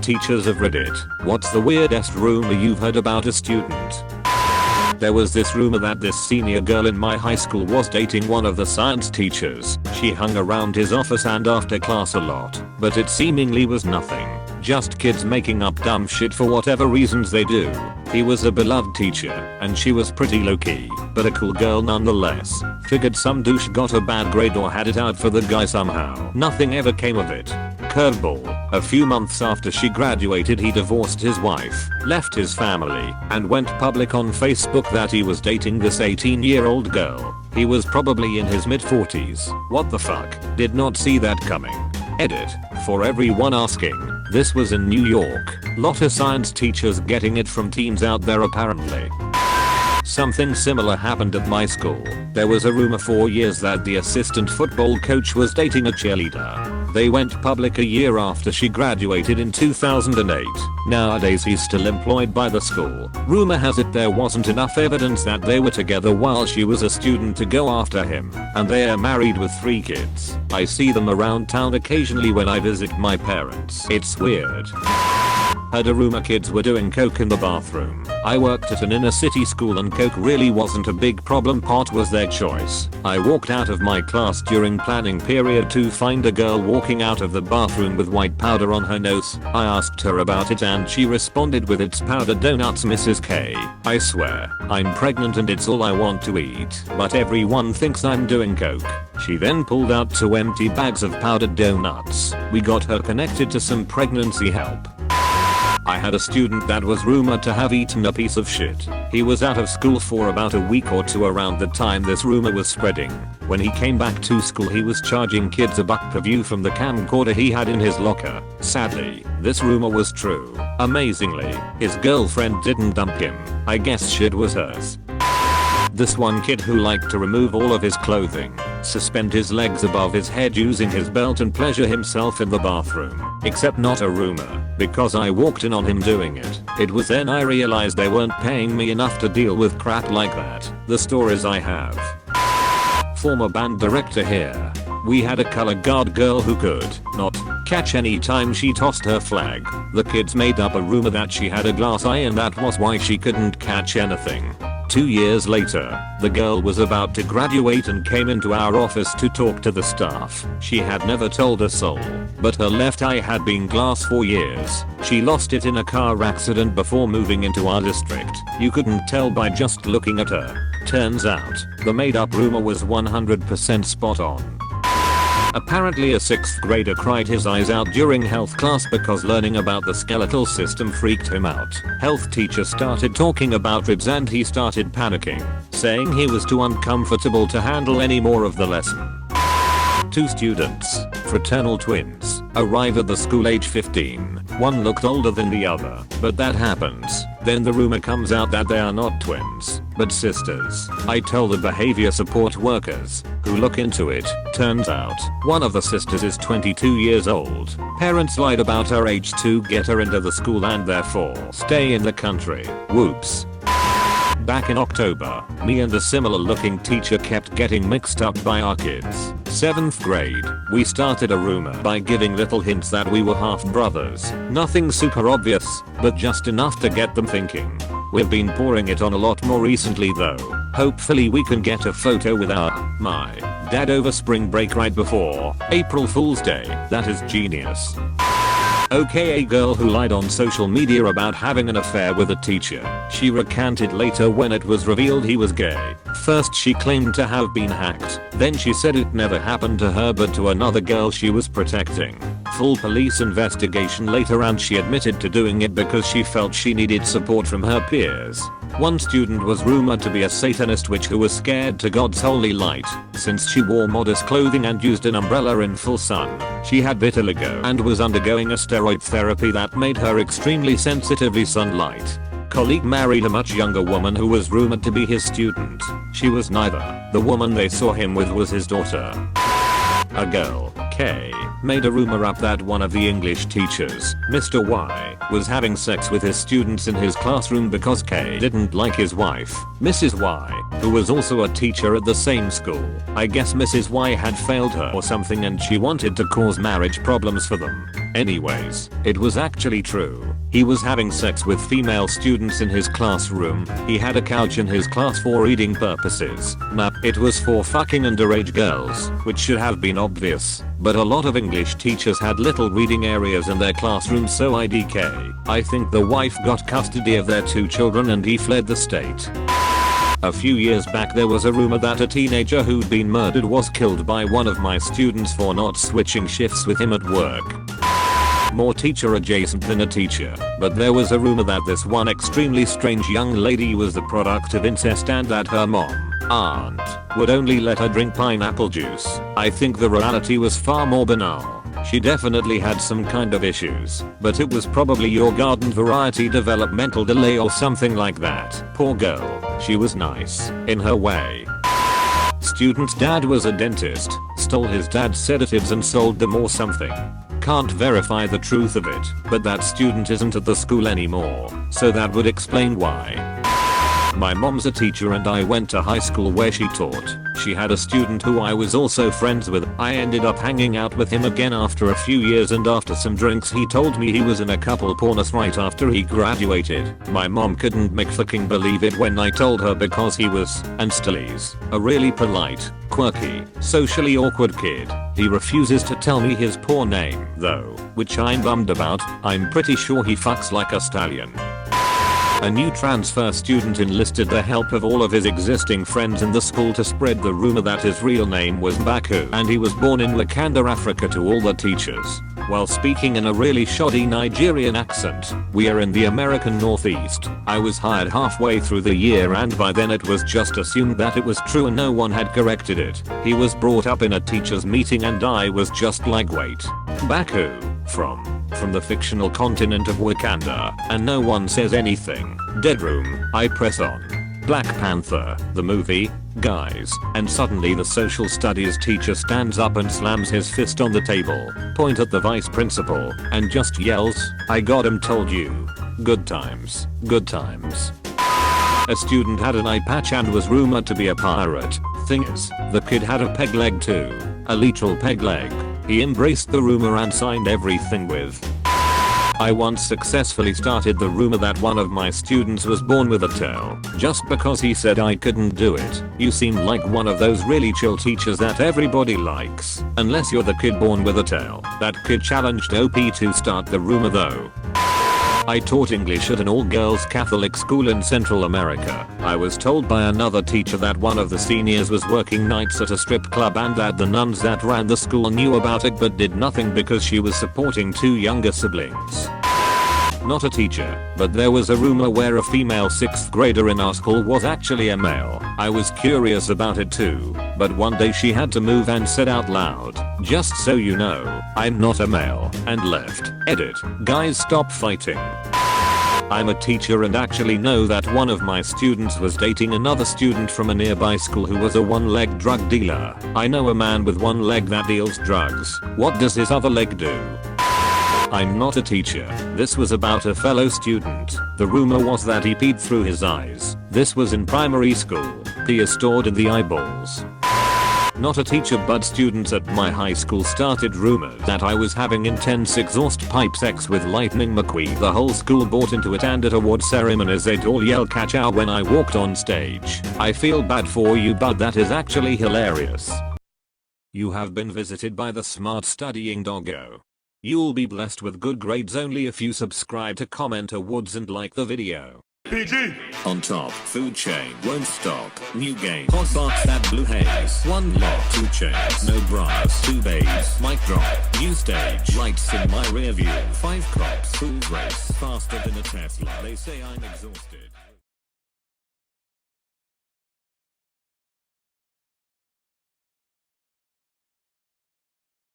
teachers of Reddit. What's the weirdest rumor you've heard about a student? There was this rumor that this senior girl in my high school was dating one of the science teachers. She hung around his office and after class a lot, but it seemingly was nothing. Just kids making up dumb shit for whatever reasons they do. He was a beloved teacher, and she was pretty low-key, but a cool girl nonetheless. Figured some douche got a bad grade or had it out for the guy somehow. Nothing ever came of it. Curveball. A few months after she graduated he divorced his wife, left his family, and went public on Facebook that he was dating this 18-year-old girl. He was probably in his mid-40s. What the fuck? Did not see that coming. Edit. For everyone asking, this was in New York. Lot of science teachers getting it from teens out there apparently. Something similar happened at my school. There was a rumor for years that the assistant football coach was dating a cheerleader. They went public a year after she graduated in 2008. Nowadays he's still employed by the school. Rumor has it there wasn't enough evidence that they were together while she was a student to go after him, and they are married with 3 kids. I see them around town occasionally when I visit my parents. It's weird. Heard a rumor kids were doing coke in the bathroom. I worked at an inner city school and coke really wasn't a big problem, pot was their choice. I walked out of my class during planning period to find a girl walking out of the bathroom with white powder on her nose. I asked her about it and she responded with, "It's powdered donuts, Mrs. K. I swear, I'm pregnant and it's all I want to eat, but everyone thinks I'm doing coke." She then pulled out 2 empty bags of powdered donuts. We got her connected to some pregnancy help. I had a student that was rumored to have eaten a piece of shit. He was out of school for about a week or two around the time this rumor was spreading. When he came back to school he was charging kids $1 per view from the camcorder he had in his locker. Sadly, this rumor was true. Amazingly, his girlfriend didn't dump him. I guess shit was hers. This one kid who liked to remove all of his clothing, suspend his legs above his head using his belt and pleasure himself in the bathroom. Except not a rumor, because I walked in on him doing it. It was then I realized they weren't paying me enough to deal with crap like that. The stories I have. Former band director here. We had a color guard girl who could not catch any time she tossed her flag. The kids made up a rumor that she had a glass eye and that was why she couldn't catch anything. 2 years later, the girl was about to graduate and came into our office to talk to the staff. She had never told a soul, but her left eye had been glass for years. She lost it in a car accident before moving into our district. You couldn't tell by just looking at her. Turns out, the made up rumor was 100% spot on. Apparently a 6th grader cried his eyes out during health class because learning about the skeletal system freaked him out. Health teacher started talking about ribs and he started panicking, saying he was too uncomfortable to handle any more of the lesson. 2 students, fraternal twins, arrive at the school age 15. One looked older than the other, but that happens. Then the rumor comes out that they are not twins, but sisters. I told the behavior support workers, who look into it. Turns out, one of the sisters is 22 years old. Parents lied about her age to get her into the school and therefore stay in the country. Whoops. Back in October, me and a similar looking teacher kept getting mixed up by our kids. 7th grade, we started a rumor by giving little hints that we were half brothers. Nothing super obvious, but just enough to get them thinking. We've been pouring it on a lot more recently though. Hopefully we can get a photo with my dad over spring break right before April Fool's Day. That is genius. Okay, a girl who lied on social media about having an affair with a teacher. She recanted later when it was revealed he was gay. First she claimed to have been hacked, then she said it never happened to her but to another girl she was protecting. Full police investigation later and she admitted to doing it because she felt she needed support from her peers. One student was rumored to be a Satanist witch who was scared to God's holy light, since she wore modest clothing and used an umbrella in full sun. She had vitiligo and was undergoing a steroid therapy that made her extremely sensitive to sunlight. Colleague married a much younger woman who was rumored to be his student. She was neither. The woman they saw him with was his daughter. A girl, K, made a rumor up that one of the English teachers, Mr. Y, was having sex with his students in his classroom because K didn't like his wife, Mrs. Y, who was also a teacher at the same school. I guess Mrs. Y had failed her or something and she wanted to cause marriage problems for them. Anyways, it was actually true. He was having sex with female students in his classroom. He had a couch in his class for reading purposes. Nah, it was for fucking underage girls, which should have been obvious. But a lot of English teachers had little reading areas in their classrooms, so IDK. I think the wife got custody of their 2 children and he fled the state. A few years back there was a rumor that a teenager who'd been murdered was killed by one of my students for not switching shifts with him at work. More teacher adjacent than a teacher, but there was a rumor that this one extremely strange young lady was the product of incest and that her aunt, would only let her drink pineapple juice. I think the reality was far more banal. She definitely had some kind of issues, but it was probably your garden variety developmental delay or something like that. Poor girl, she was nice, in her way. Student's dad was a dentist, stole his dad's sedatives and sold them or something. Can't verify the truth of it, but that student isn't at the school anymore, so that would explain why. My mom's a teacher and I went to high school where she taught. She had a student who I was also friends with. I ended up hanging out with him again after a few years, and after some drinks he told me he was in a couple pornos right after he graduated. My mom couldn't make fucking believe it when I told her because he was, and still is, a really polite, quirky, socially awkward kid. He refuses to tell me his poor name though, which I'm bummed about. I'm pretty sure he fucks like a stallion. A new transfer student enlisted the help of all of his existing friends in the school to spread the rumor that his real name was Baku and he was born in Wakanda, Africa to all the teachers. While speaking in a really shoddy Nigerian accent, we are in the American Northeast. I was hired halfway through the year and by then it was just assumed that it was true and no one had corrected it. He was brought up in a teachers meeting and I was just like, wait, Baku? From the fictional continent of Wakanda, and no one says anything. Dead room. I press on. Black Panther, the movie, guys, and suddenly the social studies teacher stands up and slams his fist on the table, point at the vice principal, and just yells, "I got him, told you." Good times. Good times. A student had an eye patch and was rumored to be a pirate. Thing is, the kid had a peg leg too. A literal peg leg. He embraced the rumor and signed everything with. I once successfully started the rumor that one of my students was born with a tail, just because he said I couldn't do it. You seem like one of those really chill teachers that everybody likes, unless you're the kid born with a tail. That kid challenged OP to start the rumor though. I taught English at an all-girls Catholic school in Central America. I was told by another teacher that one of the seniors was working nights at a strip club and that the nuns that ran the school knew about it but did nothing because she was supporting 2 younger siblings. Not a teacher, but there was a rumor where a female 6th grader in our school was actually a male. I was curious about it too, but one day she had to move and said out loud, "Just so you know, I'm not a male," and left. Edit. Guys, stop fighting. I'm a teacher and actually know that one of my students was dating another student from a nearby school who was a one-leg drug dealer. I know a man with one leg that deals drugs. What does his other leg do? I'm not a teacher. This was about a fellow student. The rumor was that he peed through his eyes. This was in primary school. Pee is stored in the eyeballs. Not a teacher, but students at my high school started rumors that I was having intense exhaust pipe sex with Lightning McQueen. The whole school bought into it and at award ceremonies they'd all yell "catch out" when I walked on stage. I feel bad for you, but that is actually hilarious. You have been visited by the smart studying doggo. You'll be blessed with good grades only if you subscribe to comment awards and like the video. PG! On top, food chain, won't stop, new game, hot box that blue haze, 1 lock, 2 chains, no bras, 2 babes, mic drop, new stage, lights in my rear view, 5 cops, fools race, faster than a Tesla, they say I'm exhausted.